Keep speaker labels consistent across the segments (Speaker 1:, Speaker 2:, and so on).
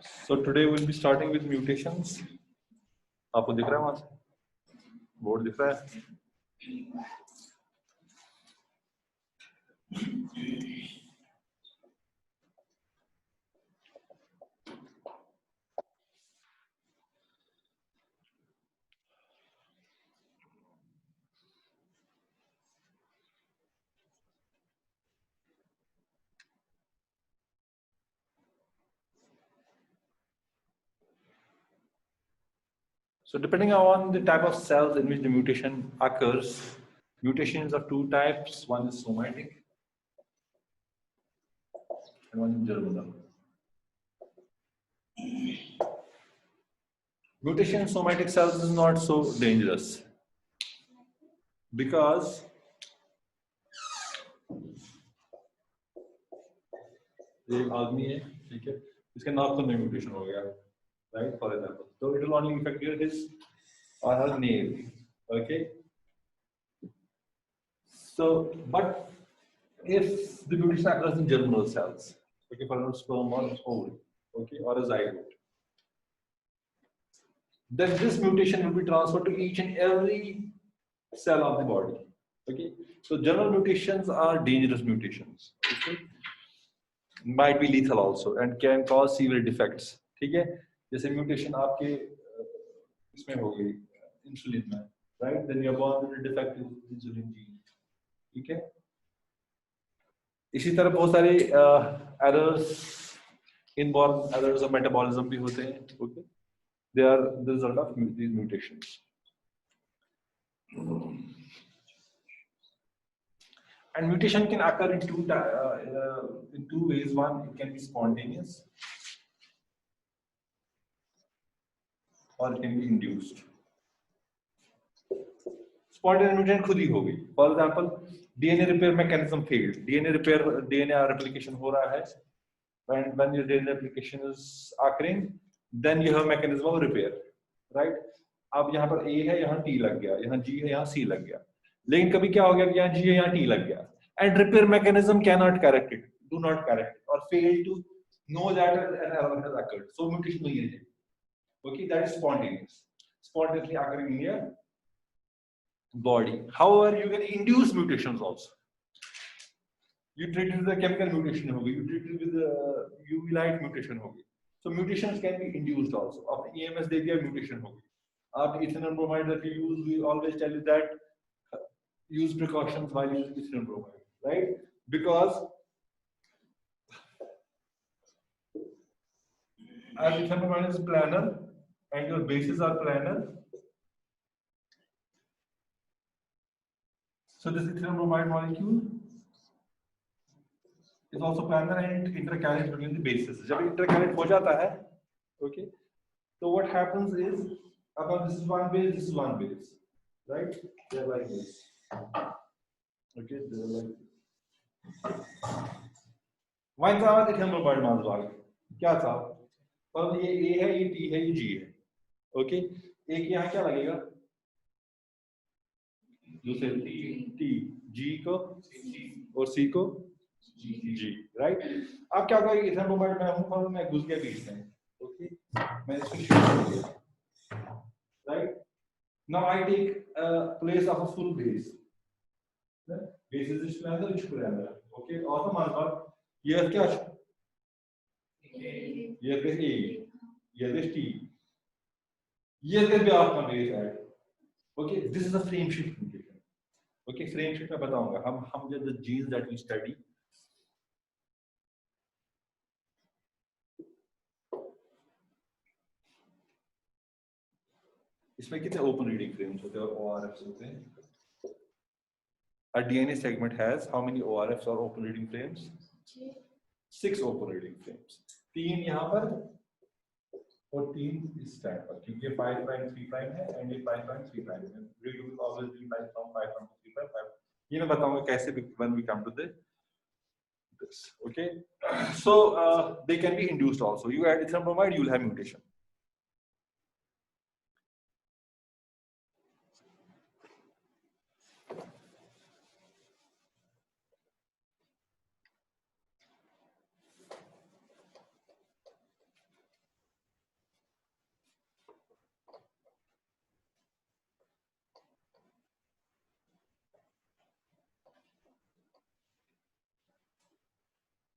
Speaker 1: So today we'll be starting with mutations. आपको दिख रहा है वहां से? बोर्ड दिख रहा है? So depending on the type of cells in which the mutation occurs, mutations of two types. One is somatic and one is germinal. Mutation in somatic cells is not so dangerous because एक आदमी है, ठीक है, इसके नाखून में mutation हो गया, right? For example, so it will only affect his or her nail, okay? So, but if the mutation occurs in germinal cells, okay, for example, sperm or ovary, okay, or a zygote, then this mutation will be transferred to each and every cell of the body, okay? So, germinal mutations are dangerous mutations, okay? Might be lethal also and can cause severe defects, ठीक है? जैसे mutation आपके इसमें हो गई insulin में, right? Then you are born with a defective insulin gene, ठीक है? इसी तरह बहुत सारे errors, inborn errors of metabolism भी होते हैं, okay? They are the result of these mutations. And mutation can occur in two ways. One, it can be spontaneous, or it can be induced. Spontaneous mutation खुद ही हो गई. For example, DNA repair mechanism failed. DNA replication हो रहा है. When your DNA replication is occurring, then you have mechanism of repair, right? अब यहाँ पर A है, यहाँ T लग गया, यहाँ G है, यहाँ C लग गया. लेकिन कभी क्या हो गया कि यहाँ G है, यहाँ T लग गया. And repair mechanism cannot correct it, do not correct it, or fail to know that an error has occurred. So mutation नहीं है. Okay, that is spontaneous, spontaneously occurring in your body. However, you can induce mutations also. You treat it with a chemical mutation होगी, you treat it with a UV light mutation होगी. So mutations can be induced also. आपने EMS दे दिया, mutation होगी. आप ethanol bromide that you use, we always tell you that use precautions while using ethanol bromide, right? Because as ethanol bromide is planar and your bases are planar, so this ethanol bromide molecule is also planar and it intercalates between the bases. जब intercalate हो जाता है, okay, so what happens is, about this is one base, this is one base, right? They're like this. Okay, they're like this. Why था ethanol bromide मालूम क्या था? और ये A है, ये T है, ये G है, okay? एक यहाँ क्या लगेगा? दूसरे T, G को और C को G, right? अब क्या होगा? इथेनॉल ब्रोमाइड में हूँ, मैं घुस गया बीच में, okay? मैं इसको शिफ्ट कर दिया, right? Now I take place of a full base. Base is planar, which planar, okay? और हमारे पास ये क्या है? ये है A, ये है T, ये है भी आपका base है, okay? This is a frame shift mutation. Okay, frame shift मैं बताऊंगा. हम जब the genes that we study, इसमें कितने open reading frames होते हैं और ORFs होते हैं? A DNA segment has how many ORFs or open reading frames? 6 open reading frames. 3 यहाँ पर और 3 इस स्टैंड पर, क्योंकि ये 5 प्राइम 3 प्राइम है and ये 5 प्राइम 3 प्राइम है. We will always be like from 5 prime to 3 prime 5. ये मैं बताऊंगा कैसे when we come to this. Okay, so they can be induced also. You add ethanol bromide, you will have mutation.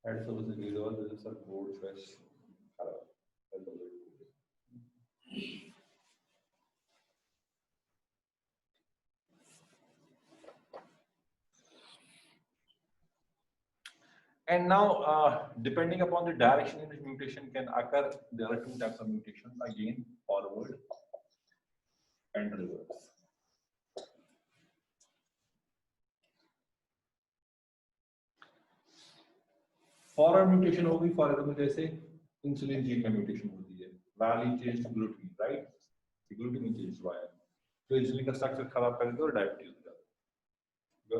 Speaker 1: Add service video, this is a board choice. And now, depending upon the direction in which mutation can occur, there are two types of mutation, again, forward and reverse. Forward mutation होगी, for example जैसे insulin gene में mutation होती है, valine change to glutamine, right? Glutamine change हुआ है तो insulin का structure खराब कर देता है और डायबिटीज हो जाता है,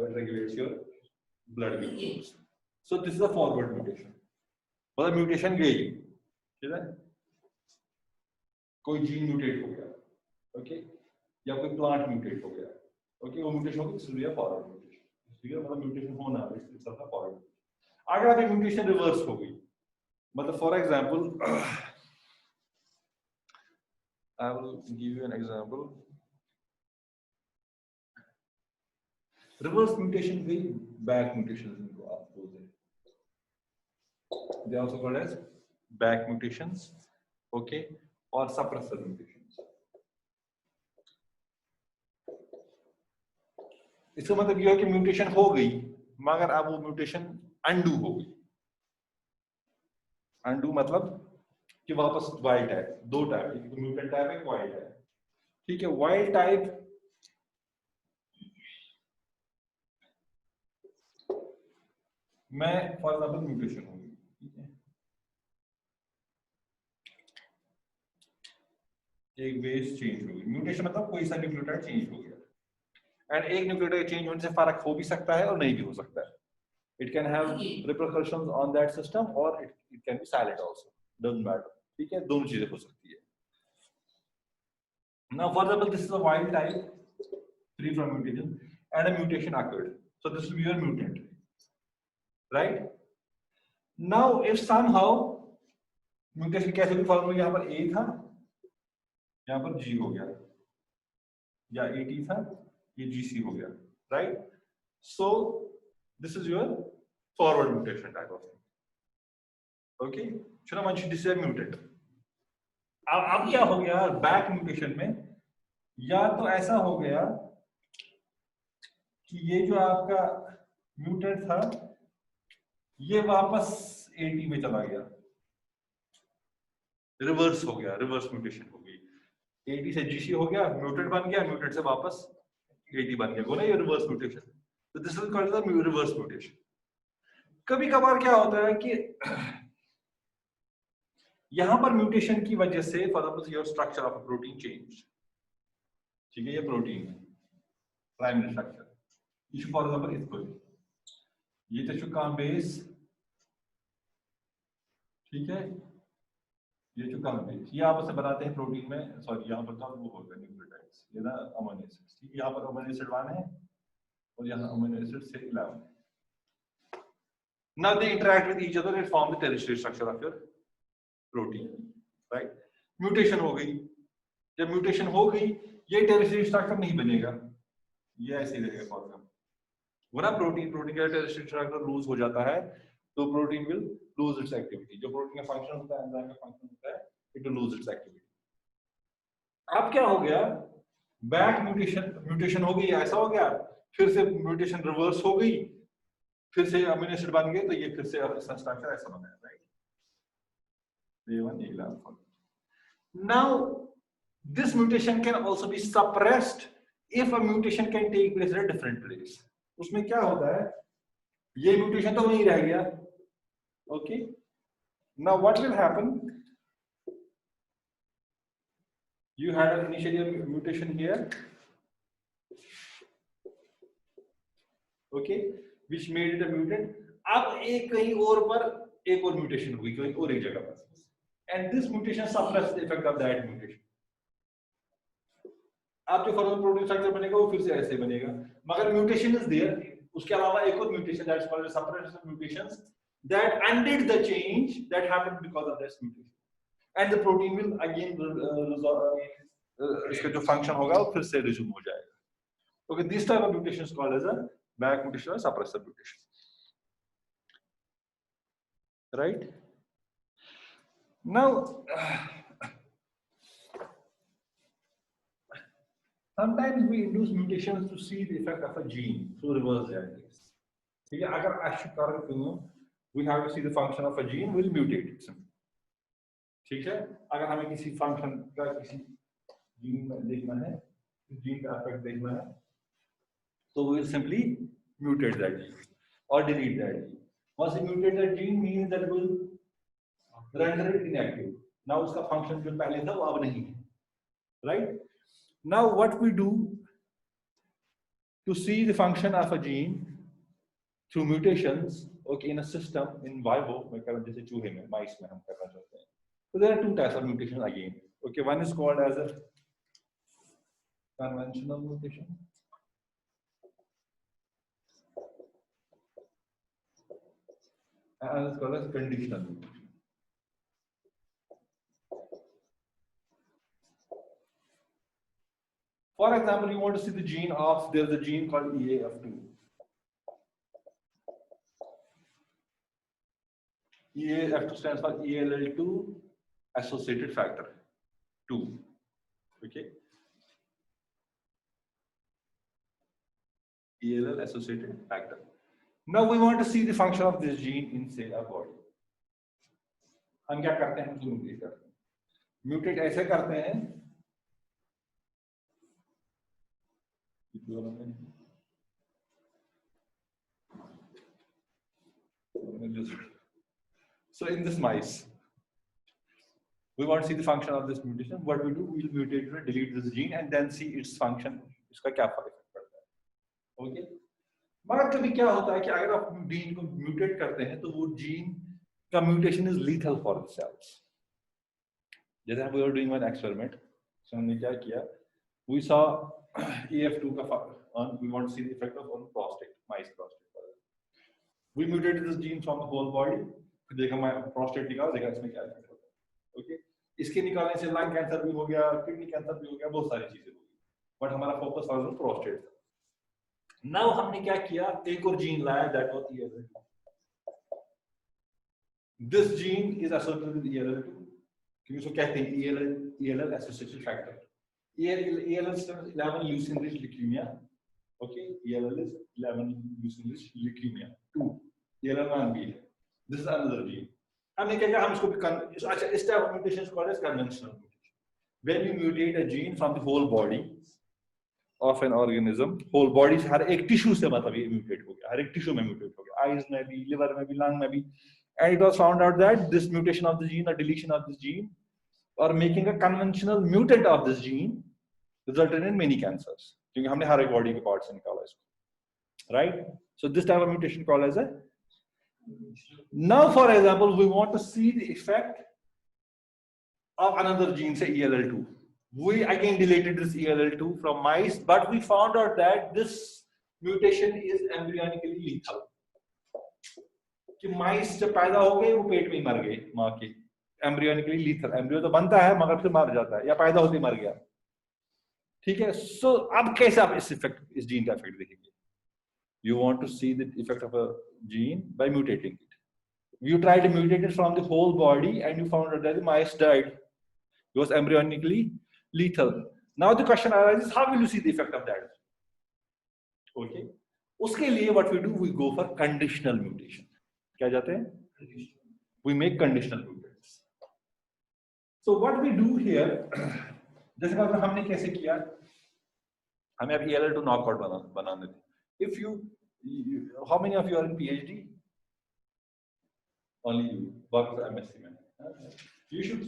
Speaker 1: it regulates your blood glucose. So this is a forward mutation. मतलब म्यूटेशन गई, ठीक है, कोई जीन म्यूटेट हो गया, ओके, या कोई प्लांट म्यूटेट हो गया, ओके, वो म्यूटेशन होगी, इसलिए फॉरवर्ड म्यूटेशन, ठीक है, मतलब म्यूटेशन होना इट्स अ फॉरवर्ड। अगर अभी म्यूटेशन रिवर्स हो गई, मतलब for example I will give you an example, reverse mutation गई, बैक म्यूटेशन इनको आप बोलते हैं, they are also called as back mutations, okay, or suppressor mutations. इसका मतलब यह है कि म्यूटेशन हो गई मगर अब वो म्यूटेशन अनडू हो गई। अनडू मतलब कि वापस वाइल्ड टाइप, दो टाइप, एक म्यूटेंट टाइप है, एक वाइल्ड टाइप, ठीक है। वाइल्ड टाइप में फॉर एग्जांपल म्यूटेशन होगी, ठीक है, एक बेस चेंज होगी, म्यूटेशन मतलब कोई सा न्यूक्लियोटाइड चेंज हो गया, एंड एक न्यूक्लियोटाइड चेंज होने से फर्क हो भी सकता है और नहीं भी हो सकता है। It can have repercussions on that system or it can be silent also, doesn't matter, ठीक है, दोनों चीजें हो सकती है। Now for example this is a wild type free from mutation and a mutation occurred, so this will be your mutant, right? Now if somehow mutation कैसे भी form में, यहाँ पर A था, यहाँ पर G हो गया, या AT था, ये GC हो गया, right? So this is your forward mutation type of thing, okay? Shramanshi, this is a mutant. अब क्या हो गया बैक म्यूटेशन में, या तो ऐसा हो गया कि ये जो आपका म्यूटेंट था ये वापस एटी में चला गया, रिवर्स हो गया, रिवर्स म्यूटेशन हो गई, एटी से जीसी हो गया, म्यूटेंट बन गया, म्यूटेंट से वापस एटी बन गया, बोला ये रिवर्स म्यूटेशन, तो this is called the reverse mutation. कभी कभार क्या होता है कि यहां पर म्यूटेशन की वजह से for example your structure of a protein change, ठीक है, ये प्रोटीन है प्राइमरी स्ट्रक्चर, ये फॉर एग्जांपल इसको, ये तो चुका बेस, ठीक है, ये चुका बेस, ये आपस में बनाते हैं प्रोटीन में, सॉरी यहां पर तो वो होगा न्यूक्लियोटाइड्स, ये ना अमीनो एसिड्स, ठीक है, यहां पर अमीनो एसिड 1 है और यहां अमीनो एसिड से 11 है। Now they interact with each other and form the tertiary structure of your protein, right? Mutation हो गई, जब म्यूटेशन हो गई ये टेरिटरी स्ट्रक्चर नहीं बनेगा, ये ऐसे ही रहेगा फॉर एग्जांपल, वरना प्रोटीन का टेरिटरी स्ट्रक्चर लूज हो जाता है तो protein will lose its activity, जो प्रोटीन का फंक्शन होता है, एंजाइम का फंक्शन होता है, it will lose its activity. अब क्या हो गया, बैक म्यूटेशन हो गई, ऐसा हो गया, फिर से म्यूटेशन रिवर्स हो गई, फिर से अमीनो एसिड बन गए, तो ये फिर से स्ट्रक्चर ऐसा बना है, right? Now this mutation can also be suppressed if a mutation can take place at a different place. उसमें क्या होता है, ये म्यूटेशन तो वहीं रह गया, okay? Now what will happen, you had an initial mutation here, okay, which made it a mutant, अब एक कहीं और पर एक और म्यूटेशन हुई कहीं और एक जगह पर, and this mutation suppresses the effect of that mutation. आप जो फॉर्म प्रोटीन स्ट्रक्चर बनेगा वो फिर से ऐसे बनेगा, मगर म्यूटेशन इज देयर, उसके अलावा एक और mutation that's called suppressive mutations that undid the change that happened because of this mutation, and the protein will again इसका जो फंक्शन होगा वो फिर से रिज्यूम हो जाएगा। Okay, this type of mutation is called as a back mutation or suppressive mutation. right? Now, sometimes we induce mutations to see the effect of a gene through reverse genetics. ठीक है, अगर आशुकार करूं, we have to see the function of a gene, will mutate it. ठीक है, अगर हमें किसी function का किसी जीन में देखना है, जीन का इफेक्ट देखना है, so we will simply mutate that gene or delete that gene. Once we mutate that gene, means that will render it inactive. Now उसका function जो पहले था वो अब नहीं है, right? Now what we do to see the function of a gene through mutations, okay, in a system in vivo, जैसे चूहे में, mice में हम करना चाहते हैं. So there are two types of mutations again. Okay, one is called as a conventional mutation. And it's called as conditional mutation. For example, you want to see the gene of, there's a gene called EAF2. EAF2 stands for ELL2 associated factor 2. Okay. ELL associated factor. Now we want to see the function of this gene in, say, a body. हम क्या करते हैं, mutate करते हैं. Mutate ऐसे करते हैं, so in this mice, we want to see the function of this mutation. What we do, we will mutate it, delete this gene, and then see its function. इसका क्या फर्क पड़ता है? Okay. मगर कभी क्या होता है कि अगर आप जीन को म्यूटेट करते हैं, तो वो जीन का mutation is lethal for the cells. जैसे we were doing one experiment, so हमने क्या किया, we saw EF2 का on, we want to see the effect of on prostate, mice prostate. We mutated this gene from the whole body, फिर देखा मैं prostate निकाला, देखा इसमें क्या इफेक्ट होता है. ओके, इसके निकालने से लंग कैंसर भी हो गया, किडनी कैंसर भी हो गया, बहुत सारी चीजें हो गई, बट हमारा फोकस वाज ऑन प्रोस्टेट था. नाउ हमने क्या किया, एक और जीन लाया, that was ELL2. This gene is associated with ELL2, क्योंकि इसको कहते हैं ELL associated factor. ELL stands 11 leucine rich leukemia. Okay, ELL is 11 leucine rich leukemia 2. ELL1 भी है. This is another gene. हमने क्या किया, हम इसको भी अच्छा, इस type of mutation called as conventional mutation. When you mutate a gene from the whole body of an organism, whole body, हर एक टिश्यू से मतलब ये म्यूटेट हो गया, हर एक टिश्यू में म्यूटेट हो गया, आईज में भी, लिवर में भी, लंग में भी, and it was found out that this mutation of the gene or deletion of this gene or making a conventional mutant of this gene resulted in many cancers, क्योंकि हमने हर एक body के part से निकाला इसको, right? So this type of mutation called as a. Now for example, we want to see the effect of another gene, say ELL2. We again deleted this ELL2 from mice, but we found out that this mutation is embryonically lethal. कि mice जब पैदा हो गए वो पेट में ही मर गए माँ के. Embryonically lethal. Embryo तो बनता है मगर फिर मर जाता है, या पैदा होते ही मर गया. ठीक है. So अब कैसे आप इस जीन का इफेक्ट देखेंगे? You want to see the effect of a gene by mutating it. You tried to mutate it from the whole body and you found out that the mice died. It was embryonically lethal. Now the question arises, how will you see the effect of that? Okay. उसके लिए what we do, we go for conditional mutation. क्या जाते हैं? We make conditional mutations. So what we do here, जैसे कि हमने कैसे किया, हमें अब ELL2 knockout बनाने थे. If you, how many of you are in PhD? Only you work for MSc, man. You should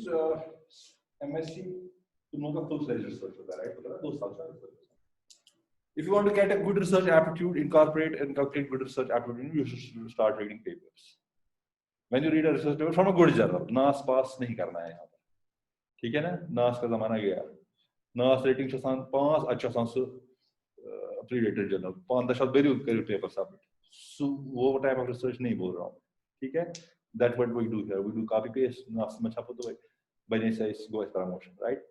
Speaker 1: MSc to know the full-fledged research for that, right? Those research. If you want to get a good research aptitude, incorporate good research aptitude, you should start reading papers. When you read a research paper from a good journal, NAS pass नहीं करना है यहाँ पर, ठीक है ना? NAS का जमाना गया. NAS rating से 5 अच्छा सांस predated journal 5 very good paper submit. So वो टाइप ऑफ रिसर्च नहीं बोल रहा हूँ, ठीक है? That what we do here, we do copy paste, नास में छापो तो बने से go as promotion, right?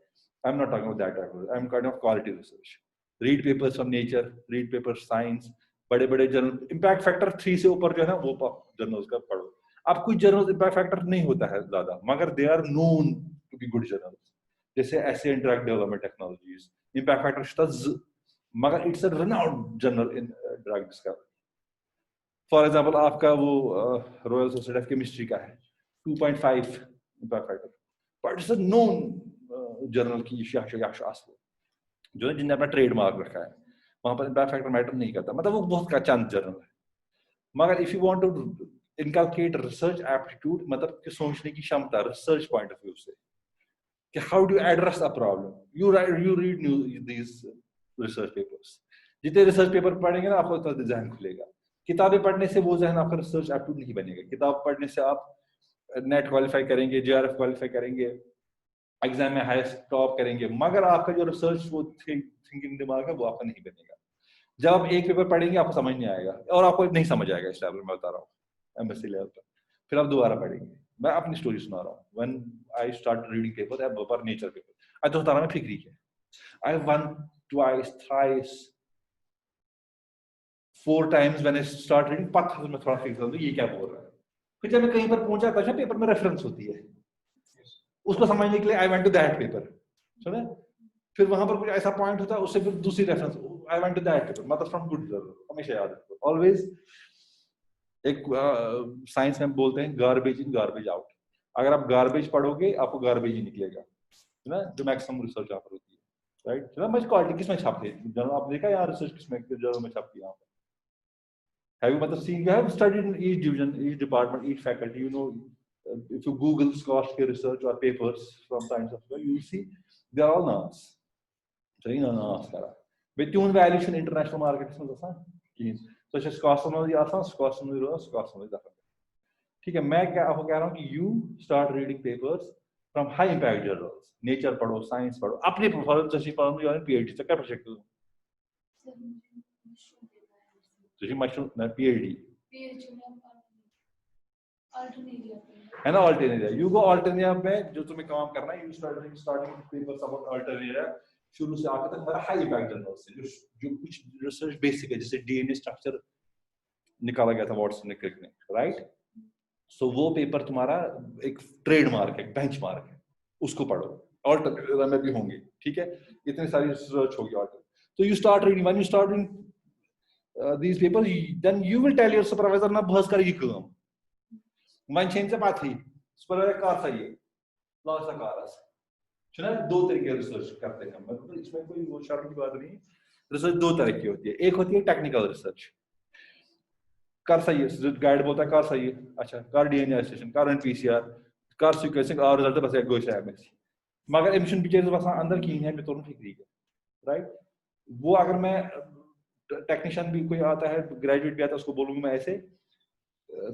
Speaker 1: I am not talking about that type, I am kind of quality research. Read papers from nature, read papers science, बड़े बड़े journal, impact factor 3 से ऊपर जो है वो जर्नल्स का पढ़ो. अब कुछ जर्नल्स इम्पैक्ट फैक्टर नहीं होता है ज्यादा, मगर they are known to be good journals, जैसे assay in drug development technologies, impact factor मगर it's a renowned journal in drug discovery. For example आपका वो रॉयल सोसाइटी ऑफ केमिस्ट्री का है 2.5 impact factor, but it's a known journal की जो है जिनने अपना ट्रेडमार्क रखा है, वहां पर इम्पैक्ट फैक्टर मैटर नहीं करता, मतलब वो बहुत का चंद जर्नल है। मगर if you want to inculcate research aptitude, मतलब कि सोचने की क्षमता रिसर्च पॉइंट ऑफ व्यू से, कि how do address a problem, you read these research papers. जितने रिसर्च पेपर पढ़ेंगे ना आपको उतना जहन खुलेगा। किताबें पढ़ने से वो जहन आपका रिसर्च एप्टीट्यूड नहीं बनेगा। किताब पढ़ने से आप नेट क्वालिफाई करेंगे, जेआरएफ क्वालिफाई करेंगे, एग्जाम में हाईएस्ट टॉप करेंगे, मगर आपका जो रिसर्च वो थिंकिंग दिमाग है वो आपका नहीं बनेगा। जब आप एक पेपर पढ़ेंगे आपको समझ नहीं आएगा और आपको नहीं समझ आएगा इस लेवल में बता रहा हूँ एमएससी लेवल पर, फिर आप दोबारा पढ़ेंगे। मैं अपनी स्टोरी सुना रहा हूँ। When I start reading paper nature paper, आज तो तारा में फिक्री है, I one twice thrice 4 times when I start reading, पता मैं थोड़ा फिक्र हूँ ये क्या बोल रहा है। फिर जब मैं कहीं पर पहुंचा तो पेपर में रेफरेंस होती है, उसको समझने के लिए I went to that paper, सुने, फिर वहां पर कुछ ऐसा पॉइंट होता है उससे फिर दूसरी reference, I went to that paper, मतलब फ्रॉम गुड जर्नल, हमेशा याद रखो ऑलवेज। एक साइंस में बोलते हैं गार्बेज इन गार्बेज आउट, अगर आप गार्बेज पढ़ोगे आपको गार्बेज ही निकलेगा, है ना, जो मैक्सिमम रिसर्च यहाँ पर होती है, राइट। ना मैं क्वालिटी किसमें छापते हैं जर्नल, आप देखा यार रिसर्च किसमें जर्नल में छापती है यहाँ पर, have you मतलब seen, you have studied in each division, each department, each faculty, you know, if you Google scholarly research or papers from science of law, you will see they are all nouns. सही ना नास करा बेतून valuation international markets में दसा कि तो छ स्कॉसमोलॉजी आसान स्कॉसमोलॉजी दसा। ठीक है, मैं क्या आपको कह रहा हूँ कि you start reading papers from high impact journals, nature पढ़ो, साइंस पढ़ो, अपने प्रोफाइल जैसे पढ़ो यार पीएचडी तक का प्रोजेक्ट हो तुझे मशरूम ना पीएचडी है ना, अल्टरनेरिया, यू गो अल्टरनेरिया में जो तुम्हें काम करना है, you starting papers about Alternaria शुरू से आगे तक, मेरा हाई इम्पैक्ट जर्नल से जो कुछ रिसर्च बेसिक है, जैसे डीएनए स्ट्रक्चर निकाला गया था वाटसन ने, क्रिक ने, राइट। सो वो पेपर तुम्हारा एक ट्रेडमार्क है, बेंचमार्क है, उसको पढ़ो, अल्टरनेरिया में भी होंगे, ठीक है, इतनी सारी रिसर्च होगी ऑल्टर। तो you start reading, when you start reading these papers, then you will tell your supervisor ना बहस करेगी काम मन छेन से बात ही सुपरवाइजर कार सही है लॉस का कार है, सुना, दो तरीके रिसर्च करते हैं, मतलब इसमें कोई वो शर्म की बात नहीं। रिसर्च दो तरह की होती है, एक होती है टेक्निकल रिसर्च, कर सही है गाइड बोलता है कर सही है, अच्छा कर डीएनए एनालिसिस, कर एनपीसीआर, कर सीक्वेंसिंग और रिजल्ट बस एक गोश है एमएससी, मगर एमिशन बिचेर बस अंदर की है मैं तो फिक्री है, राइट। वो अगर मैं टेक्नीशियन भी कोई आता है, ग्रेजुएट भी आता है, उसको बोलूंगा मैं ऐसे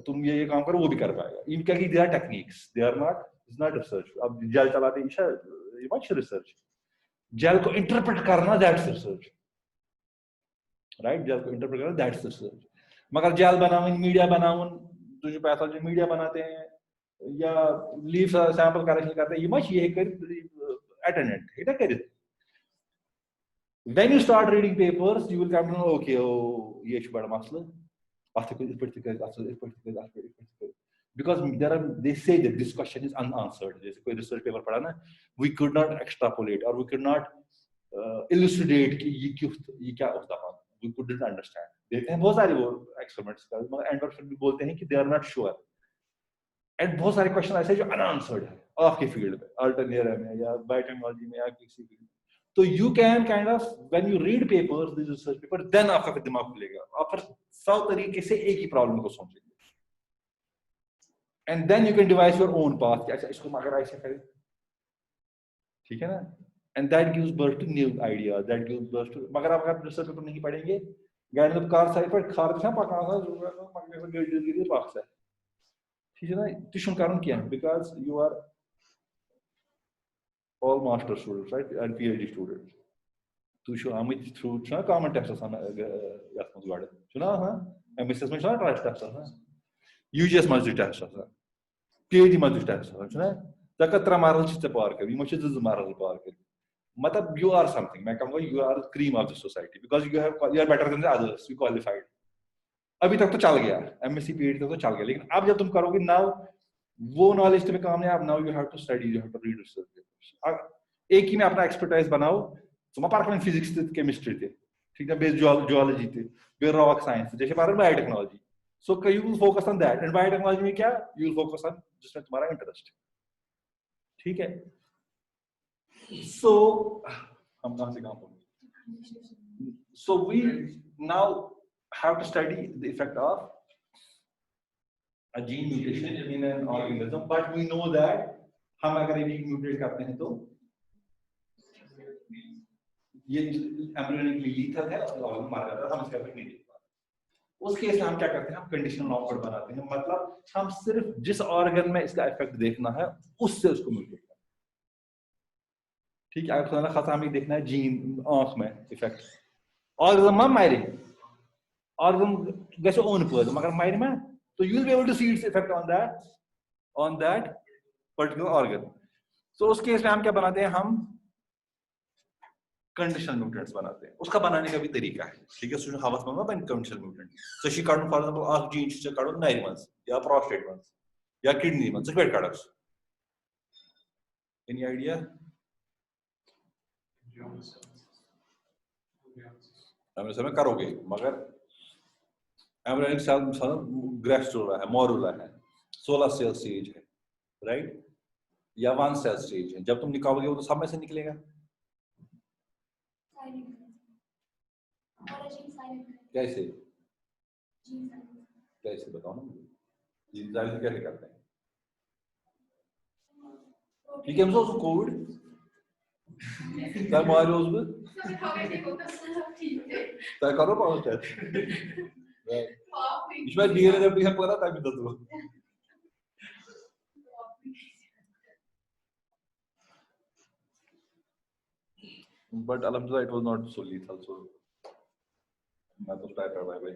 Speaker 1: तुम ये काम करो, वो भी कर पाएगा। इनका की they are techniques, they are not, is not research. अब जेल चलाते ये मच रिसर्च, जेल को इंटरप्रेट करना दैट्स रिसर्च, राइट, जेल को इंटरप्रेट करना दैट्स रिसर्च। मगर जेल बनावन, मीडिया बनावन, तुझे पैथोलॉजी मीडिया बनाते हैं या लीफ सैंपल करेक्शन करते हैं, ये मच ये कर अटेंडेंट इटा कर। When you start reading papers, you will come to know, okay, oh, ये बड़ा मसला, because they say that this question is unanswered. जैसे कोई research paper पढ़ा ना, we could not extrapolate or we could not elucidate कि ये क्या होता है, we couldn't understand. देखते हैं बहुत सारे वो experiments का, मगर end पर भी बोलते हैं कि they are not sure. And बहुत सारे क्वेश्चन ऐसे जो unanswered है आपके फील्ड में, अल्टरनेरिया में या बायोटेक्नोलॉजी में या किसी भी। तो you can kind of, when you read papers, these research papers, then आपका फिर दिमाग खुलेगा, आप फिर 100 तरीके से एक ही प्रॉब्लम को सोचेंगे, and then you can devise your own path कि अच्छा इसको अगर ऐसे करें, ठीक है ना, and that gives birth to new ideas, that gives birth to, मगर आप अगर रिसर्च पेपर नहीं पढ़ेंगे, गाइड में कार साइड पर खार दिशा पकाना मगर में गिर पास है, ठीक है ना, तुम कारण क्या है, because you are all master students, right, and PhD students. Tu şu amit through şuna common test sana yapmamız vardı. Şuna ha, MSS में şuna try test sana. UGS मजदूर test sana. PhD मजदूर test sana. şuna. तकतरा मारल चित्त पार कर, विमोचे जज मारल पार कर. मतलब you are something. मैं कहूँगा you are the cream of the society because you are better than the others. You qualified. अभी तक तो चल गया, एमएससी पीरियड तक तो चल गया, लेकिन अब जब तुम करोगे नाउ वो नॉलेज तुम्हें काम नहीं, अब now you have to study, you have to read research papers. एक ही में अपना एक्सपर्टाइज बनाओ, तुम पार्क फिजिक्स थे, केमिस्ट्री थे, ठीक है, बेस जियोलॉजी थे, बेस रॉक साइंस, जैसे park biotechnology, so you will focus on that, and biotechnology में क्या, यू विल फोकस ऑन जिसमें तुम्हारा इंटरेस्ट है, ठीक है। सो हम कहां से कहां पहुंचे, so we now have to study the effect of a gene mutation in an organism, but we know that हम अगर एक म्यूटेट करते हैं तो ये एम्ब्रियोनिकली लीथल है और ऑर्गन मार जाता है, हम इसका इफेक्ट नहीं देख पाते। उस केस में हम क्या करते हैं, हम कंडीशनल नॉकआउट बनाते हैं, मतलब हम सिर्फ जिस ऑर्गन में इसका इफेक्ट देखना है उससे उसको म्यूटेट करते हैं, ठीक है। अगर खुदा खासा हमें देखना है जीन आंख में इफेक्ट, ऑर्गन में मारे ऑर्गन गैसे ओन पर मगर मारे में, so you will be able to see its effect on that particular organ. So उस केस में हम क्या बनाते हैं, हम कंडीशनल म्यूटेंट्स बनाते हैं, उसका बनाने का भी तरीका है, ठीक है। स्टूडेंट हवस में बन कंडीशनल म्यूटेंट, so she काढून फॉर एग्जांपल आंख जीन से काढून नाइर मंस या प्रोस्टेट मंस या किडनी मंस वेट काढस, एनी आइडिया? हम समय करोगे मगर एम्ब्रियोनिक सेल ग्रेस्टोला है, मोरुला है, 16 सेल स्टेज है, राइट, या 1 सेल स्टेज है, जब तुम निकालोगे वो तो सब में से निकलेगा, कैसे कैसे बताओ ना, जीन साइलेंट कैसे करते हैं, ठीक है। हमसे उसको कोविड तब मारो उसको तय करो पाउस टेस्ट, इसमें डीएनए रेप्लिकेशन पता था भी तो but alhamdulillah it was not so lethal, so मैं तो ट्राई कर रहा भाई।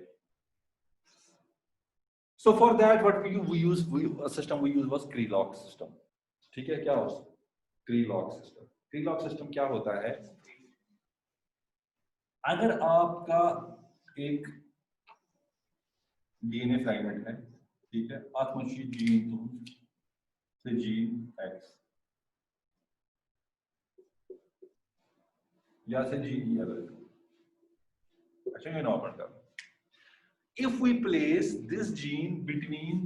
Speaker 1: So for that what we use a system we use was Krelok system, ठीक है। क्या होता है Krelok system? Krelok system क्या होता है, अगर आपका एक डीएनए फ्रैगमेंट है, ठीक है, आत्मशील जीन तुम से जीन एक्स या से जीन अलग, अच्छा ये नॉर्मल का, if we place this gene between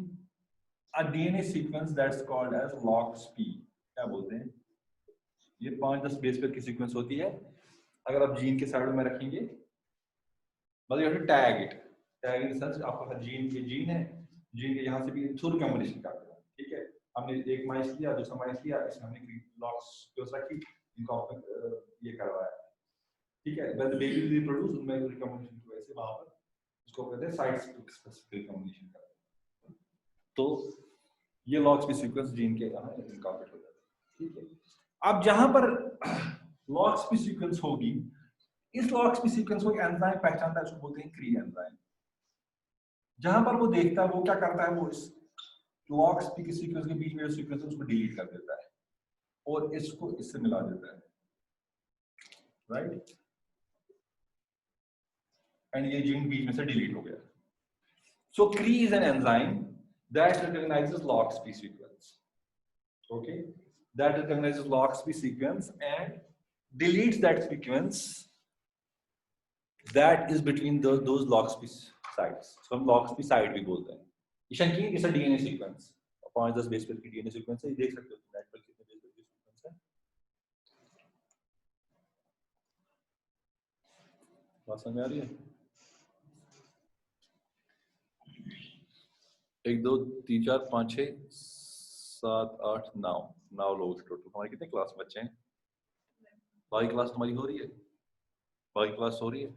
Speaker 1: a DNA sequence that's called as LOXP, क्या बोलते हैं, ये 5-10 बेस पेयर की सीक्वेंस होती है, अगर आप जीन के साइड में रखेंगे, मतलब you have to tag in sense आपका जीन है, जीन के यहाँ से भी थ्रू कॉम्बिनेशन कर देना, ठीक है। हमने एक माइस लिया, दूसरा माइस लिया, इसमें हमने लॉक्स रखी, इनको ये करवाया, ठीक है। When the baby will reproduce, उनमें रिकॉम्बिनेशन की वजह से वहां पर इसको कहते हैं साइट स्पेसिफिक रिकॉम्बिनेशन करते हैं, तो ये लॉक्स की सीक्वेंस जीन के यहाँ इनकॉर्पोरेट हो जाता है, ठीक है। अब जहां पर लॉक्स की सीक्वेंस होगी, इस लॉक्स की सीक्वेंस को एंजाइम पहचानता है, उसको बोलते हैं क्री एंजाइम। जहां पर वो देखता है, वो क्या करता है, वो इस लॉक्स की सीक्वेंस के बीच में जो सीक्वेंस है उसको डिलीट कर देता है और इसको इससे मिला देता है, राइट, एंड ये जीन बीच में से डिलीट हो गया। सो क्री is an enzyme that recognizes LOXP sequence, okay, that recognizes LOXP sequence and deletes that sequence that is between those LOXP sites, so हम LOXP site भी बोलते हैं। ईशान की DNA sequence 5-10 बेस पेयर की DNA sequence है, ये देख सकते हो नेट पर कितने बेस पेयर की sequence है, बात समझ आ रही है? 1 2 3 4 5 6 7 8 9 लोग टोटल। हमारे कितने क्लास बच्चे हैं? बाकी क्लास तुम्हारी हो रही है? बाकी क्लास हो रही है?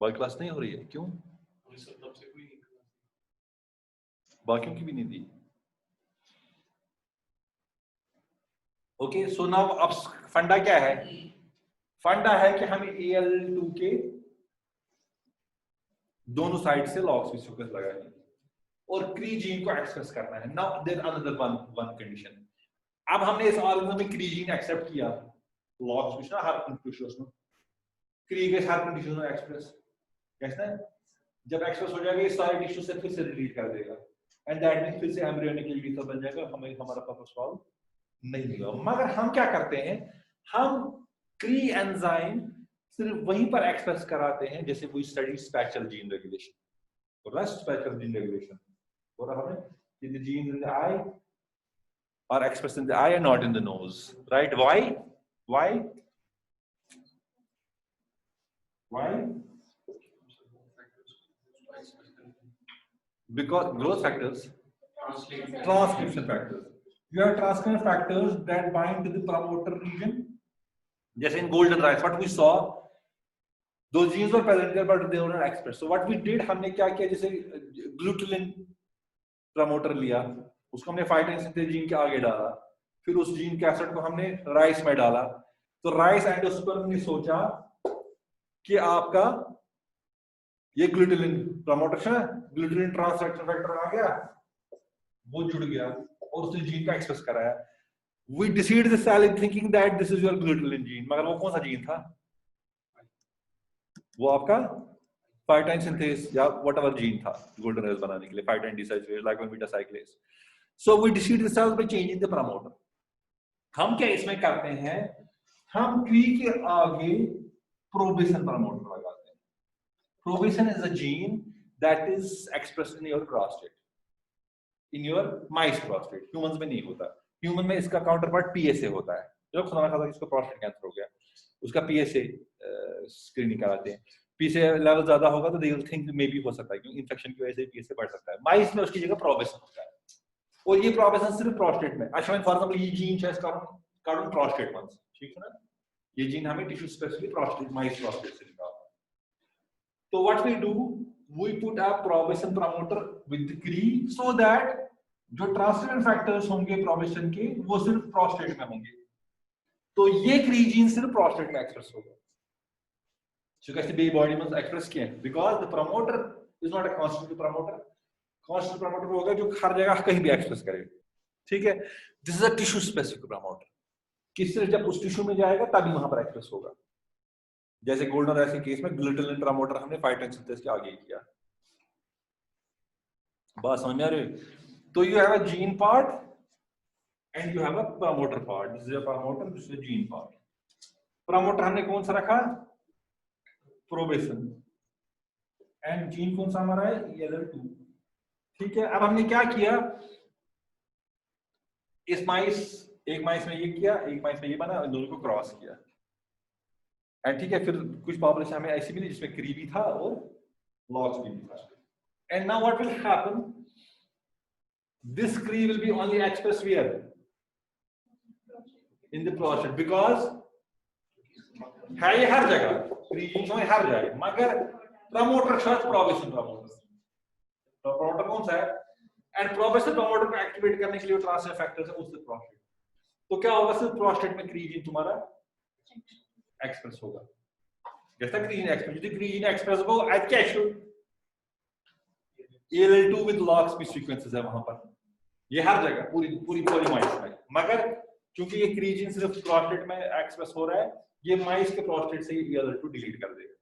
Speaker 1: बाकी क्लास नहीं हो रही है, क्यों? बाकियों की भी नहीं दी। ओके, सो नाउ अब फंडा क्या है? फंडा है कि हमें AL2 के दोनों साइड से लॉक्स की सीक्वेंस लगानी है और क्री जीन को एक्सप्रेस करना है। Now there another one condition, अब हमने इस ऑर्गेनिज्म में क्री जीन एक्सेप्ट किया, लॉक्स विच ना हर कंडीशन में क्री के हर कंडीशन में एक्सप्रेस कैसे है, जब एक्सप्रेस हो जाएगा ये सारे टिश्यू से फिर से डिलीट कर देगा एंड दैट मींस फिर से एम्ब्रियोनिक लीथल बन जाएगा, हमें हमारा पर्पस सॉल्व नहीं होगा। मगर हम क्या करते हैं, हम क्री एंजाइम सिर्फ वहीं पर एक्सप्रेस कराते हैं जैसे we study special gene regulation, तो रेस्ट स्पेशल जीन रेगुलेशन और हमें the genes in the eye are expressed in the eye and not in the nose, right? Why? Because growth factors, transcription factors. You have transcription factors that bind to the promoter region. Just in golden rice, what we saw, those genes were present there, but they were not expressed. So what we did, हमने क्या किया, जैसे glutenin promoter लिया, उसको हमने 5' synthase gene के आगे डाला, फिर उस जीन के एसिड को हमने राइस में डाला, तो राइस एंडोस्पर्म ने सोचा कि आपका ये ग्लूटेलिन प्रमोटर है, ग्लूटेलिन ट्रांसक्रिप्शन फैक्टर आ गया, वो जुड़ गया और उसने जीन का एक्सप्रेस कराया। We deceived the cell in thinking that this is your glutenin gene, मगर वो कौन सा जीन था? वो आपका 5' सिंथेज या whatever जीन था glutenase बनाने के लिए, 5' desaccharase, like beta cyclase. So we deceived the cells by changing the promoter. हम क्या इसमें करते हैं, हम क्री के आगे प्रोबेशन प्रमोटर लगाते हैं। Probation is a gene that is expressed in your prostate, in your mice prostate. Humans में नहीं होता। ह्यूमन में इसका काउंटर पार्ट पीएसए होता है। जो खुदा ना खासा इसको प्रोस्टेट कैंसर हो गया, उसका पीएसए स्क्रीनिंग कराते हैं। पीएसए लेवल ज्यादा होगा तो they will think may be हो सकता है, क्योंकि इन्फेक्शन की वजह से पीएसए बढ़ सकता है। माइस में उसकी जगह प्रोबेशन होता है, और ये प्रोबेशन सिर्फ प्रोस्टेट में। अच्छा, फॉर एग्जांपल ये जीन है कार्बन प्रोस्टेट वंस, ठीक है ना, ये जीन हमें tissue specific prostate, mice prostate से निकालना है। तो what we do, we put a probasin promoter with Cre so that जो ट्रांसक्रिप्शन फैक्टर्स होंगे प्रोबेशन के वो सिर्फ प्रोस्टेट में होंगे, तो ये क्री जीन सिर्फ प्रोस्टेट में एक्सप्रेस होगा। सो कैसे बी बॉडी में एक्सप्रेस किए, because the promoter is not a constant promoter. Constant promoter होगा जो हर जगह कहीं भी एक्सप्रेस करे, ठीक है। This is a tissue specific promoter, कि सिर्फ जब उस टिश्यू में जाएगा तभी वहां पर एक्सप्रेस होगा। जैसे गोल्डन राइस के केस में ग्लूटेलिन प्रमोटर हमने 5' सिंथेज के आगे किया। बात समझ में आ रही है? तो you have a gene part and you have a promoter part. This is a promoter, this is a gene part. Promoter हमने कौन सा रखा? Probation. And gene कौन सा हमारा है? ELL2. ठीक है। अब हमने क्या किया? इस माइस, एक माइस में ये किया, एक माइस में ये बना, दोनों को क्रॉस किया। एंड ठीक है, फिर कुछ पॉपुलेशन हमें ऐसी मिली जिसमें क्री भी था और लॉक्स भी था। And now what will happen? This Cree will be only expressed where? In the prostate, because है ये हर जगह, Cree genes में हर जगह, मगर प्रमोटर शायद प्रोबेशन प्रमोटर, तो प्रमोटर कौन सा है? एंड प्रोबेशन प्रमोटर को एक्टिवेट करने के लिए ट्रांसक्रिप्शन फैक्टर है उससे प्रोस्टेट। तो क्या होगा, सिर्फ प्रोस्टेट में Cree जीन तुम्हारा एक्सप्रेस होगा। जैसा Cree जीन एक्सप्रेस, यदि Cree जीन एक्सप्रेस हो एट कैशू ELL2 विद लॉक्स भी सीक्वेंसेस है वहां पर, ये हर जगह पूरी पूरी पूरी माइस में। मगर क्योंकि ये क्री जीन सिर्फ प्रोस्टेट में एक्सप्रेस हो रहा है, ये माइस के प्रोस्टेट से ELL2 डिलीट कर देगा,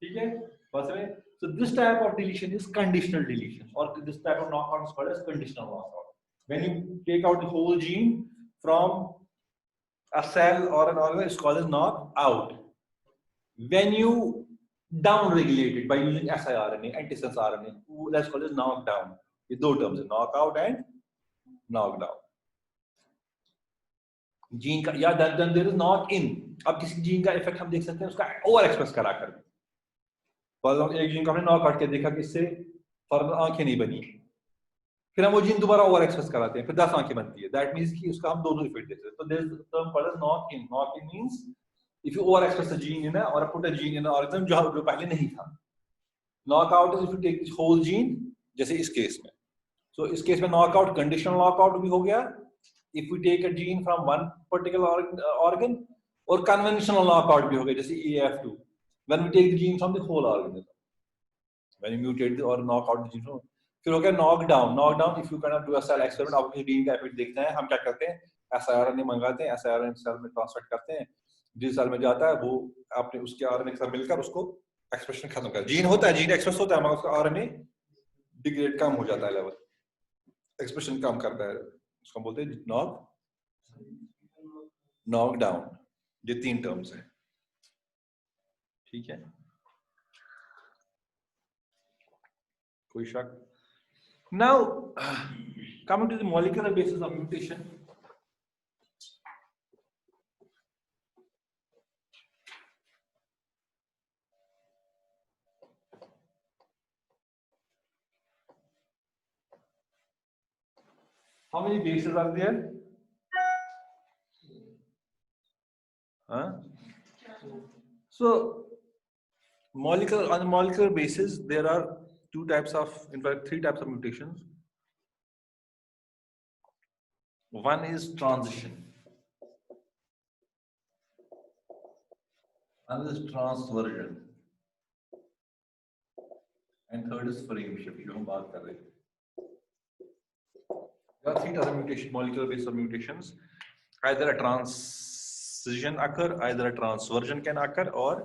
Speaker 1: ठीक है। बस में so this type of deletion is conditional deletion, or this type of knockout is called as conditional knockout. When you take out the whole gene from a cell or an organ, it's called as knockout. When you down regulate it by using siRNA, antisense RNA, that's called as knockdown. ये दो terms है, knockout and knockdown. Gene का या then there is knock in. अब किसी gene का effect हम देख सकते हैं उसका ओवर एक्सप्रेस करा कर। फॉर एग्जांपल एक जीन को हमने नॉकआउट किया, देखा कि इससे फॉर आंखें नहीं बनी, फिर हम वो जीन दोबारा ओवर एक्सप्रेस कराते हैं, फिर 10 आंखें बनती है। दैट मींस कि उसका हम दोनों इफेक्ट देते हैं। तो there is a term called as knock in. Knock in means if you over express a gene in और put a gene in organism जो पहले नहीं था। Knockout is if you take this whole gene, जैसे इस case में। So इस case में नॉकआउट, कंडीशनल नॉकआउट भी हो गया if we take a gene from one particular organ, और कन्वेंशनल नॉकआउट भी हो गया जैसे EF2 when we take the gene from the whole organism, when you mutate or knock out the gene from। फिर हो गया knockdown. Knockdown if you cannot do a cell experiment, आप अपने जीन का इफेक्ट देखते हैं, हम क्या करते हैं, siRNA मंगाते हैं, siRNA सेल में ट्रांसफर करते हैं, जिस सेल में जाता है वो अपने उसके RNA के साथ मिलकर उसको एक्सप्रेशन खत्म कर, जीन होता है, जीन एक्सप्रेस होता है मगर उसका आरएनए डिग्रेड कम हो जाता है, लेवल एक्सप्रेशन कम करता है, उसको बोलते हैं नॉक डाउन। ये 3 टर्म्स है, ठीक है, कोई शक? Now coming to the molecular basis of mutation, how many bases are there? So on the molecular basis there are 2 types of, in fact 3 types of mutations. One is transition, another is transversion, and third is frame shift, जो हम बात कर रहे थे. There are 3 types of mutation, molecular basis of mutations. Either a transition occur, either a transversion can occur, or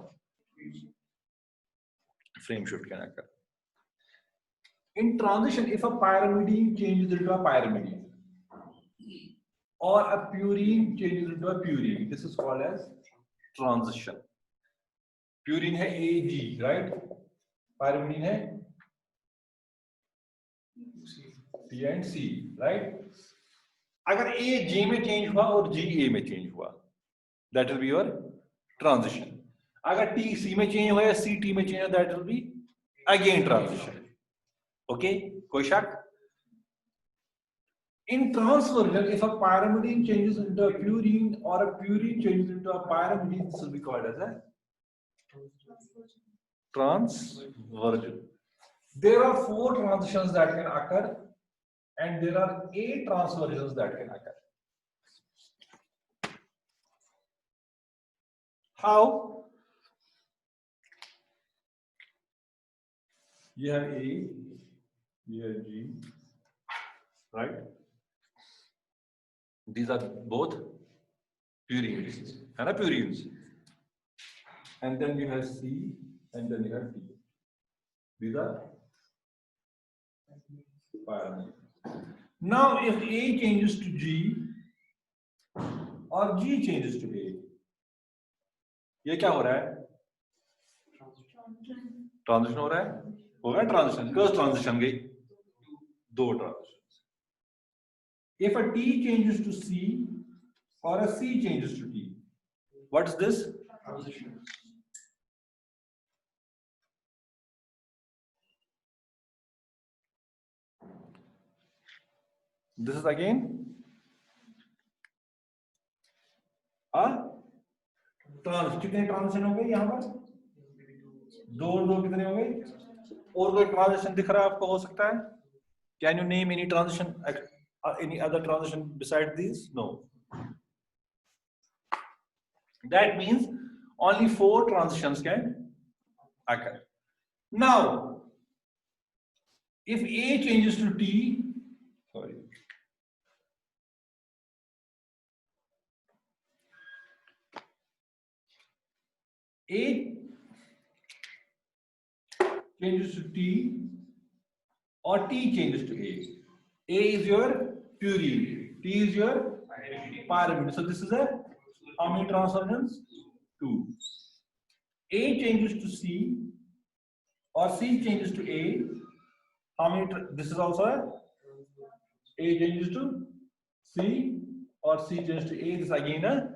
Speaker 1: frame shift can occur. In transition, if a pyrimidine changes into a pyrimidine, or a purine changes into a purine, this is called as transition. Purine है AG, right? Pyrimidine है T and C, right? अगर A G में change हुआ और G A में change हुआ, that will be your transition. अगर T C में change हुआ या C T में change हुआ, that will be again transition. Okay? कोई शक? In transversion, if a pyrimidine changes into a purine or a purine changes into a pyrimidine, this will be called as a transversion. There are 4 transitions that can occur, and there are 8 transversions that can occur. How? You have A, you have G, right? These are both purines, and purines. And then you have C, and then you have T. These are pyrimidines. Now, if A changes to G or G changes to A, ये क्या हो रहा है? Transition हो रहा है, होगा transition, cross transition गई, 2 transitions. If a T changes to C or a C changes to T, what is this? Transition. This is again a transition. कितने ट्रांजिशन हो गए यहाँ पर? 2 और 2 कितने हो गए? और कोई ट्रांजिशन दिख रहा है आपको, हो सकता है? Can you name any transition, any other transition beside these? No. That means only 4 transitions can occur. Now, if A changes to T, sorry, A changes to T or T changes to A. A is your purine, T is your pyrimidine. So this is a, how many transversions? 2. A changes to C or C changes to A. How many? This is also A changes to C or C changes to A. This is again a.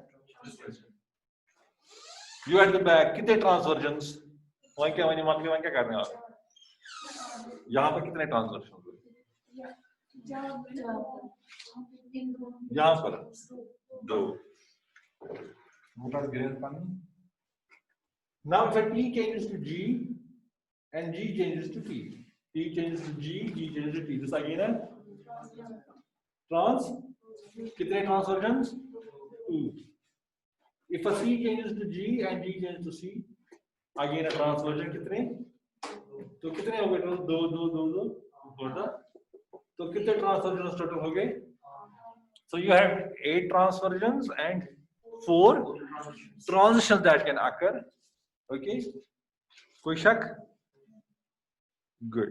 Speaker 1: You at the back, कितने ट्रांसवर्जन्स? वहीं क्या कर रहे हैं आप? यहाँ पर कितने ट्रांसवर्जन हुए? यहाँ पर 2. Now if a T changes to G and G changes to T, T changes to G, G changes to T. This again a trans. कितने ट्रांसवर्जन्स? 2. If a C changes to G and G changes to C, again a transversion कितने? तो कितने हो गए? 2 2 2 2 4. तो कितने transversions total हो गए? So you have 8 transversions and 4 transitions that can occur. Okay. कोई शक? Good.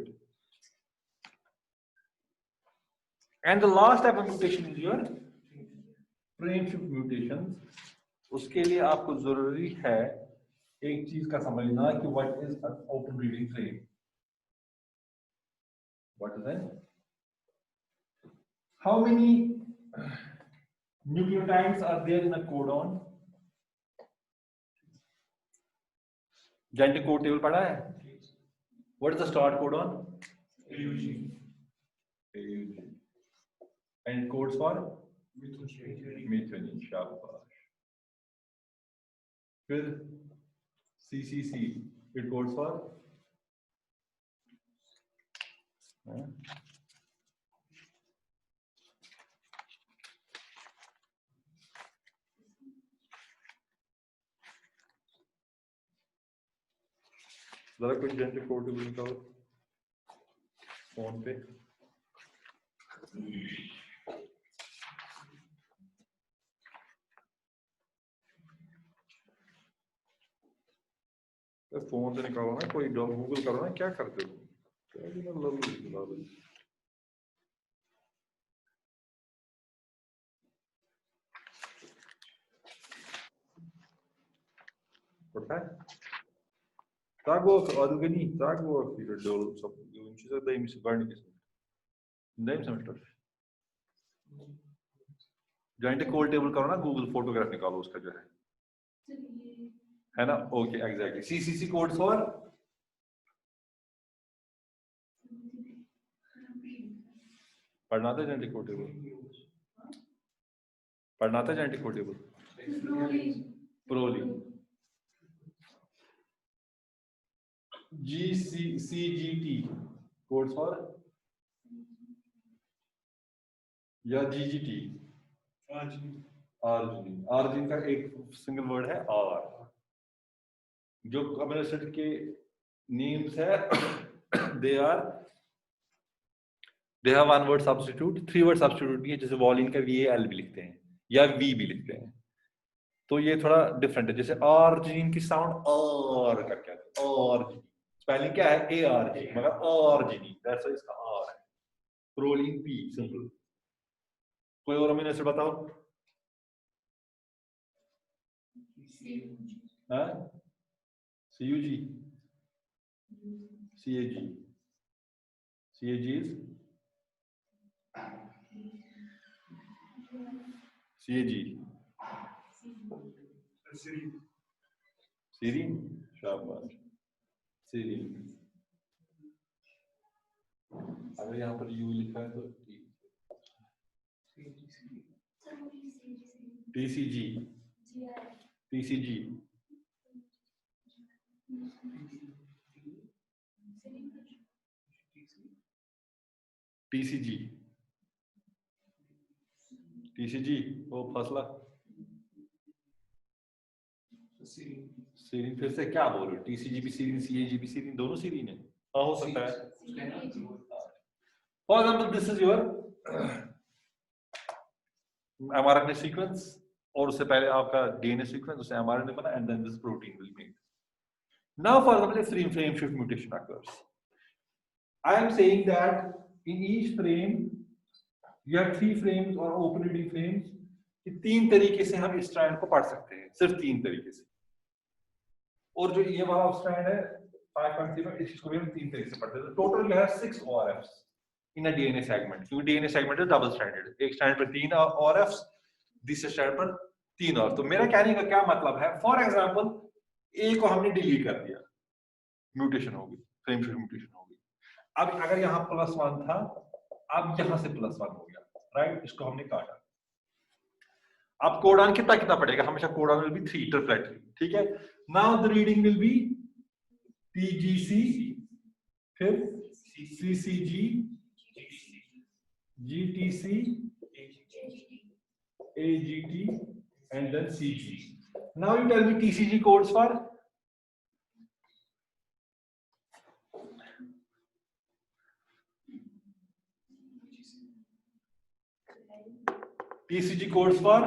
Speaker 1: And the last type of mutation is your frame shift mutations. उसके लिए आपको जरूरी है एक चीज का समझना कि what is an open reading frame. What is that? How many nucleotides are there in a codon? Genetic code table पढ़ा है? What is the start codon? AUG. AUG. And codes for methionine. शाबाश. फिर CCC. It codes for जरा कुछ genetic code table निकालो phone पे. Phone से निकालो ना, कोई गूगल करो ना, क्या करते हो? पता है? Sag wo organi, sag wo wieder dol so un çizer dayım vardı kesin. Dayım semester. Joint code table करो ना, गूगल फोटोग्राफ निकालो उसका जो है ना? Okay exactly. CCC codes for पढ़ना था जेनेटिक कोड टेबल. पढ़ना था genetic code table. Proline. GCGT codes for या GGT. आर्जिनिन. आर्जिनिन का एक सिंगल वर्ड है आर. जो अमीनो एसिड के नेम्स है they have one word substitute, three word substitute भी है, जैसे वॉलिन का VAL भी लिखते हैं या V भी लिखते हैं. तो ये थोड़ा डिफरेंट है. जैसे आर्जिनिन की साउंड आर करके आती है. आर्जिनिन स्पेलिंग क्या है? ARG, मगर आर्जिनिन दैट्स व्हाई इसका आर है. Proline P simple. कोई और अमीनो एसिड बताओ. हाँ CUG. CAG. CAG is CAG. Serine. शाबाश. Serine. अगर यहाँ पर U लिखा है तो TCG. TCG. TCG. TCG वो फसला. सीरीन. फिर से क्या बोल रहे हो? TCG भी सीरीन, CAG भी सीरीन, दोनों सीरीन है. हाँ हो सकता है. For example, this is your mRNA sequence, और उससे पहले आपका DNA sequence, उससे mRNA बना, and then this protein will be made. Now, for example, if frame shift mutation occurs, I am saying that in each frame you have 3 frames or open reading frames. कि 3 तरीके से हम इस strand को पढ़ सकते हैं, सिर्फ 3 तरीके से. और जो ये वाला स्ट्रैंड है 5.3 में, इसको भी हम 3 तरीके से पढ़ते हैं. Total you have 6 ORFs in a DNA segment. क्योंकि DNA सेगमेंट है डबल स्ट्रैंडेड. एक स्ट्रैंड पर 3 ORFs, दूसरे स्ट्रैंड पर 3 और. तो मेरा कहने का क्या मतलब है? फॉर एग्जांपल A को हमने डिलीट कर दिया, म्यूटेशन होगी, फ्रेम शिफ्ट म्यूटेशन होगी. अब अगर यहाँ +1 था, अब यहाँ से +1 हो गया, राइट? इसको हमने काटा. अब कोडॉन कितना पड़ेगा? हमेशा कोडॉन विल बी 3 ट्रिपलेट. ठीक है. Now the reading will be TGC, फिर CCG, GTC, AGT, and then CG. Now you tell me TCG codes for TCG codes for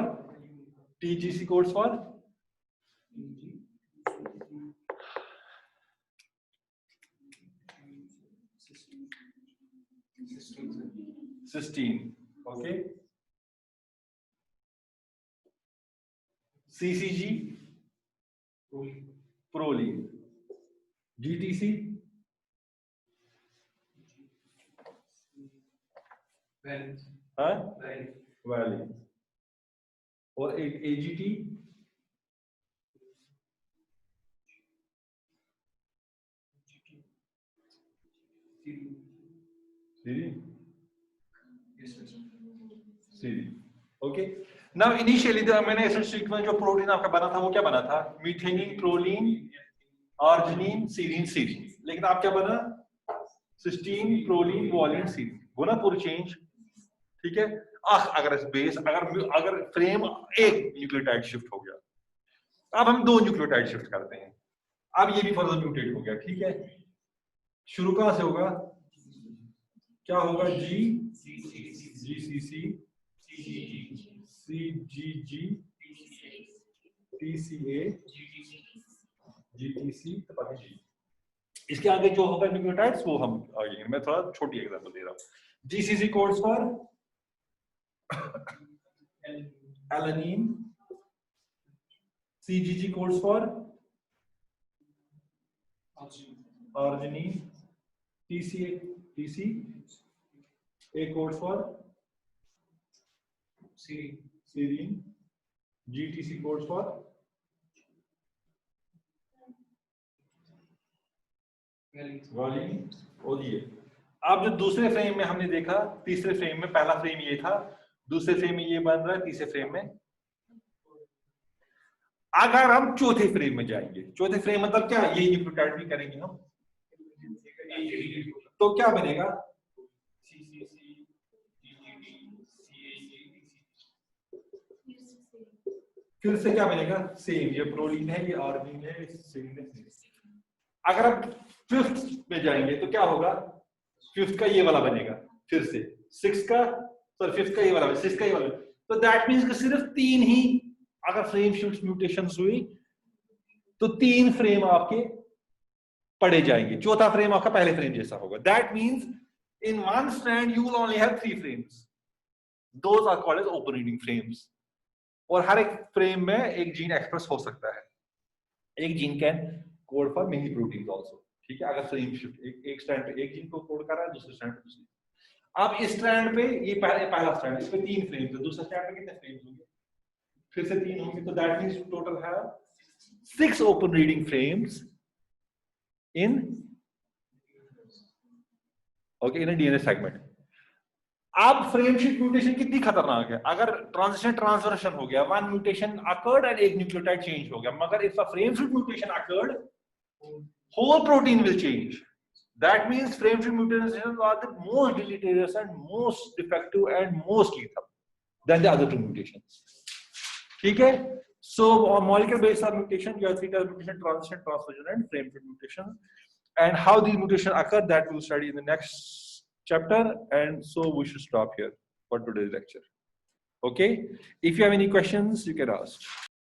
Speaker 1: TGC codes for Cysteine. Okay. CCG, proline. GTC, valine. और AGT, serine. Okay. Now initially मैंने acid sequence जो protein आपका बना था वो क्या बना था? Methionine, proline, arginine, serine, serine. लेकिन आप क्या बना? Cysteine, proline, valine, serine. वो ना पूरी चेंज. ठीक है. अगर बेस अगर फ्रेम एक न्यूक्लियोटाइड शिफ्ट हो गया, अब हम 2 न्यूक्लियोटाइड शिफ्ट करते हैं. अब ये भी फर्दर म्यूटेट हो गया. ठीक है. शुरू कहां से होगा? क्या होगा? GCC, CGG, TCA, GTC, G. इसके आगे जो होगा न्यूक्लियोटाइड्स वो हम आगे मैं थोड़ा छोटी एग्जांपल दे रहा हूं. GCC codes for alanine, CGG codes for arginine, TCA codes for serine, GTC codes for valine. और ये अब जो दूसरे फ्रेम में हमने देखा, तीसरे फ्रेम में, पहला फ्रेम ये था, दूसरे फ्रेम में ये बन रहा है, तीसरे फ्रेम में. अगर हम चौथे फ्रेम में जाएंगे, चौथे फ्रेम मतलब क्या? ये न्यूक्लियोटाइड भी करेंगे हम, तो क्या बनेगा? फिर से क्या बनेगा? सेम. ये प्रोलीन है, ये आर्जिनिन है, सीरीन है. अगर आप फिफ्थ में जाएंगे तो क्या होगा? फिफ्थ का ये वाला बनेगा, फिर से सिक्स का, सॉरी फिफ्थ का ये वाला, सिक्स का ये वाला. तो दैट मींस कि सिर्फ 3 ही अगर फ्रेम शिफ्ट म्यूटेशंस हुई तो 3 फ्रेम आपके पढ़े जाएंगे. चौथा फ्रेम आपका पहले फ्रेम जैसा होगा. That means in one strand you will only have 3 frames. Those are called as open reading frames. और हर एक फ्रेम में एक जीन एक्सप्रेस हो सकता है. एक gene can code for many proteins also. ठीक है. अगर फ्रेम शिफ्ट एक स्ट्रैंड पे एक जीन को कोड कर रहा है, दूसरे स्ट्रैंड पे दूसरी. अब इस स्ट्रैंड पे ये पहला स्ट्रैंड, इस पे 3 फ्रेम्स है, दूसरे स्ट्रैंड पे कितने फ्रेम्स होंगे? फिर से 3 होंगे. तो दैट मींस टोटल है 6 open reading frames in in a DNA segment. अब फ्रेम शिफ्ट म्यूटेशन कितनी खतरनाक है. अगर ट्रांजिशन ट्रांसवर्शन हो गया, वन म्यूटेशन अकर्ड एंड एक न्यूक्लियोटाइड चेंज हो गया, मगर if a frame shift mutation occurred, whole protein will change. That means frame shift mutations are the most deleterious and most defective and most lethal than the other 2 mutations. ठीक है. So on molecular basis of mutation, you have 3 types of mutation: transition, transversion, and frame shift mutation. And how these mutations occur, that we'll study in the next chapter. And so we should stop here for today's lecture. Okay. If you have any questions, you can ask.